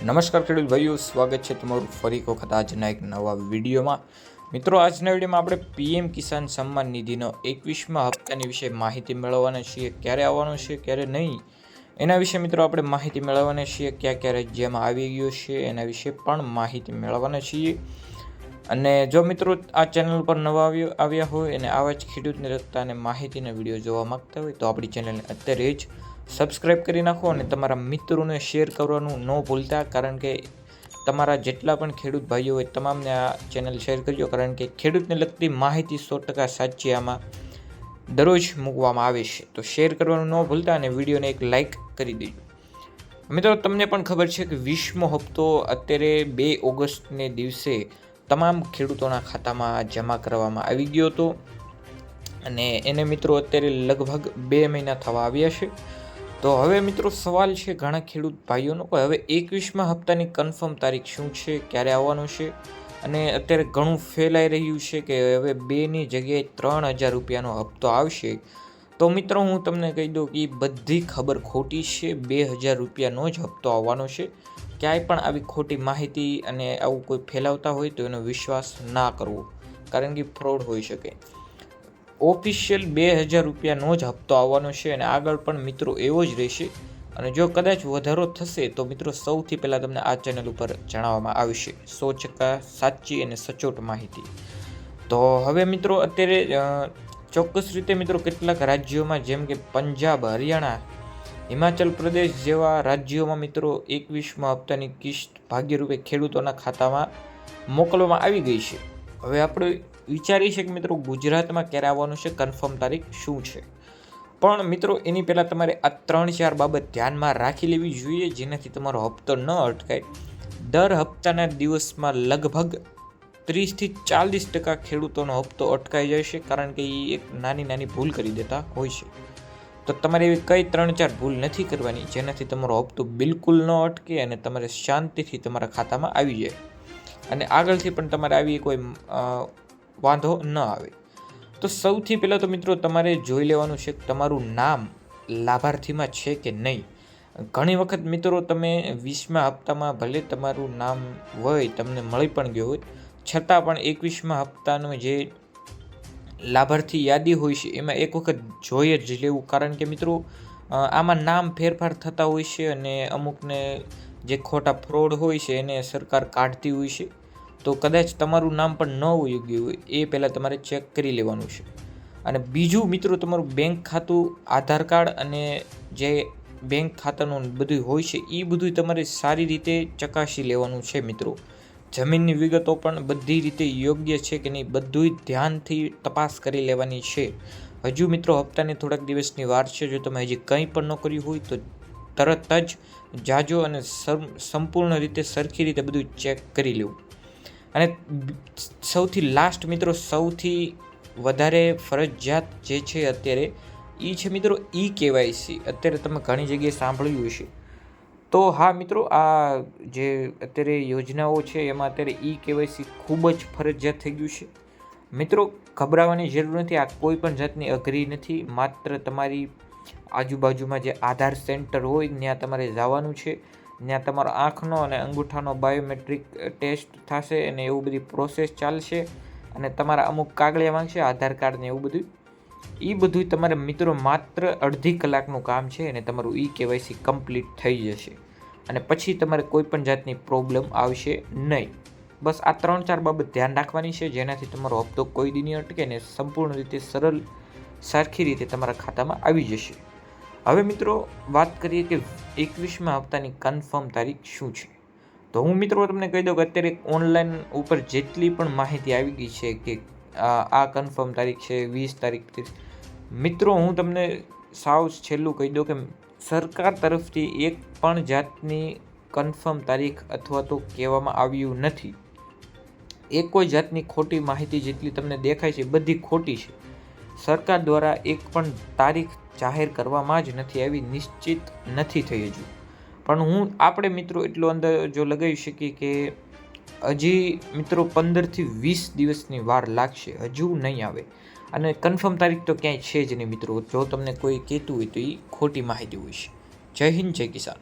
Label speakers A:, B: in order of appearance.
A: નમસ્કાર ખેડૂત ભાઈઓ, સ્વાગત છે તમારું ફરી એક વખત આજના એક નવા વિડીયોમાં. મિત્રો, આજના વિડીયોમાં આપણે પીએમ કિસાન સન્માન નિધિનો 21મા હપ્તાની વિશે માહિતી મેળવવાના છીએ. ક્યારે આવવાનો છે, ક્યારે નહીં, એના વિશે મિત્રો આપણે માહિતી મેળવવાના છીએ. કયા કયા રાજ્યમાં આવી ગયો છે એના વિશે પણ માહિતી મેળવવાના છીએ. અને જો મિત્રો આ ચેનલ પર નવા આવ્યા હોય અને આવા જ ખેડૂતને લગતા અને માહિતીના વિડીયો જોવા માંગતા હોય તો આપણી ચેનલને અત્યારે જ સબસ્ક્રાઈબ કરી નાખો અને તમારા મિત્રોને શેર કરવાનું ન ભૂલતા, કારણ કે તમારા જેટલા પણ ખેડૂત ભાઈઓ હોય તમામને આ ચેનલ શેર કરજો, કારણ કે ખેડૂતને લગતી માહિતી 100% સાચી આમાં દરરોજ મૂકવામાં આવે છે. તો શેર કરવાનું ન ભૂલતા અને વિડીયોને એક લાઇક કરી દેજો. મિત્રો, તમને પણ ખબર છે કે 20મો હપ્તો અત્યારે 2 ઓગસ્ટને દિવસે તમામ ખેડૂતોના ખાતામાં જમા કરવામાં આવી ગયો હતો અને એને મિત્રો અત્યારે લગભગ 2 મહિના થવા આવ્યા છે. તો હવે મિત્રો સવાલ છે ઘણા ખેડૂત ભાઈઓનો કે હવે 21મા હપ્તાની કન્ફર્મ તારીખ શું છે, ક્યારે આવવાનું છે? અને અત્યારે ઘણું ફેલાઈ રહ્યું છે કે હવે 2ની જગ્યાએ 3000 રૂપિયાનો હપ્તો આવશે. તો મિત્રો હું તમને કહી દઉં કે બધી ખબર ખોટી છે. 2000 રૂપિયાનો જ હપ્તો આવવાનો છે. ક્યાંય પણ આવી ખોટી માહિતી અને આવું કોઈ ફેલાવતા હોય તો એનો વિશ્વાસ ના કરવો, કારણ કે ફ્રોડ હોઈ શકે. ઓફિશિયલ 2000 રૂપિયાનો જ હપ્તો આવવાનો છે અને આગળ પણ મિત્રો એવો જ રહેશે. અને જો કદાચ વધારો થશે તો મિત્રો સૌથી પહેલાં તમને આ ચેનલ ઉપર જણાવવામાં આવશે 100% સાચી અને સચોટ માહિતી. તો હવે મિત્રો અત્યારે ચોક્કસ રીતે મિત્રો કેટલાક રાજ્યોમાં જેમ કે પંજાબ, હરિયાણા, હિમાચલ પ્રદેશ જેવા રાજ્યોમાં મિત્રો 21મા હપ્તાની કિસ્ત ભાગ્યરૂપે ખેડૂતોના ખાતામાં મોકલવામાં આવી ગઈ છે. હવે આપણે વિચારીએ છીએ કે મિત્રો ગુજરાતમાં ક્યારે આવવાનું છે, કન્ફર્મ તારીખ શું છે? પણ મિત્રો એની પહેલાં તમારે આ 3-4 બાબત ધ્યાનમાં રાખી લેવી જોઈએ, જેનાથી તમારો હપ્તો ન અટકાય. દર હપ્તાના દિવસમાં લગભગ 30-40% ખેડૂતોનો હપ્તો અટકાઈ જાય છે, કારણ કે એ એક નાની ભૂલ કરી દેતા હોય છે. તો તમારે એવી કઈ 3-4 ભૂલ નથી કરવાની જેનાથી તમારો હપ્તો બિલકુલ ન અટકે અને તમારે શાંતિથી તમારા ખાતામાં આવી જાય અને આગળથી પણ તમારે આવી કોઈ વાંધો ન આવે. તો સૌથી પહેલાં તો મિત્રો તમારે જોઈ લેવાનું છે કે તમારું નામ લાભાર્થીમાં છે કે નહીં. ઘણી વખત મિત્રો તમે 20મા હપ્તામાં ભલે તમારું નામ હોય, તમને મળી પણ ગયું હોય, છતાં પણ 21મા હપ્તાનો જે લાભાર્થી યાદી હોય છે એમાં એક વખત જોઈ જ લેવું, કારણ કે મિત્રો આમાં નામ ફેરફાર થતા હોય છે અને અમુકને જે ખોટા ફ્રોડ હોય છે એને સરકાર કાઢતી હોય છે. તો કદાચ તમારું નામ પણ ન હોઈ ગયું હોય, એ પહેલાં તમારે ચેક કરી લેવાનું છે. અને બીજું મિત્રો તમારું બેંક ખાતું, આધાર કાર્ડ અને જે બેંક ખાતાનું બધું હોય છે એ બધું તમારે સારી રીતે ચકાસી લેવાનું છે. મિત્રો જમીનની વિગતો પણ બધી રીતે યોગ્ય છે કે નહીં બધું ધ્યાનથી તપાસ કરી લેવાની છે. હજુ મિત્રો હપ્તાને થોડાક દિવસની વાર છે. જો તમે હજી કંઈ પણ ન કર્યું હોય તો તરત જ જાજો અને સંપૂર્ણ રીતે સરખી રીતે બધું ચેક કરી લેવું. અને સૌથી લાસ્ટ મિત્રો સૌથી વધારે ફરજિયાત જે છે અત્યારે એ છે મિત્રો KYC. અત્યારે તમે ઘણી જગ્યાએ સાંભળ્યું હશે. તો હા મિત્રો, આ જે અત્યારે યોજનાઓ છે એમાં અત્યારે KYC ખૂબ જ ફરજિયાત થઈ ગયું છે. મિત્રો ગભરાવાની જરૂર નથી. આ કોઈ પણ જાતની અઘરી નથી. માત્ર તમારી આજુબાજુમાં જે આધાર સેન્ટર હોય ત્યાં તમારે જવાનું છે. ત્યાં તમારો આંખનો અને અંગૂઠાનો બાયોમેટ્રિક ટેસ્ટ થશે અને એવું બધી પ્રોસેસ ચાલશે અને તમારા અમુક કાગળિયા માંગશે, આધાર કાર્ડ ને એવું બધું. એ બધું તમારે મિત્રો માત્ર અડધી કલાકનું કામ છે અને તમારું KYC કમ્પ્લીટ થઈ જશે અને પછી તમારે કોઈ પણ જાતની પ્રોબ્લેમ આવશે નહીં. બસ આ 3-4 બાબત ધ્યાન રાખવાની છે, જેનાથી તમારો હપ્તો કોઈ દી નહીં અટકે ને સંપૂર્ણ રીતે સરળ સરખી રીતે તમારા ખાતામાં આવી જશે. હવે મિત્રો વાત કરીએ કે 21મા હપ્તાની કન્ફર્મ તારીખ શું છે. તો હું મિત્રો તમને કહી દઉં કે અત્યારે ઓનલાઈન ઉપર જેટલી પણ માહિતી આવી ગઈ છે કે આ કન્ફર્મ તારીખ છે 20 તારીખથી, મિત્રો હું તમને સાવ છેલ્લું કહી દઉં કે સરકાર તરફથી એક પણ જાતની કન્ફર્મ તારીખ અથવા તો કહેવામાં આવ્યું નથી. એક કોઈ જાતની ખોટી માહિતી જેટલી તમને દેખાય છે બધી ખોટી છે. સરકાર દ્વારા એક પણ તારીખ જાહેર કરવામાં જ નથી આવી, નિશ્ચિત નથી થઈ હજુ. પણ આપણે મિત્રો એટલો અંદર જો લગાવી શકીએ કે હજી મિત્રો 15 થી 20 દિવસની વાર લાગશે, હજુ નહીં આવે. અને કન્ફર્મ તારીખ તો ક્યાંય છે જ નહીં મિત્રો. જો તમને કોઈ કહેતું હોય તો એ ખોટી માહિતી હોય છે. જય હિન્દ, જય કિસાન.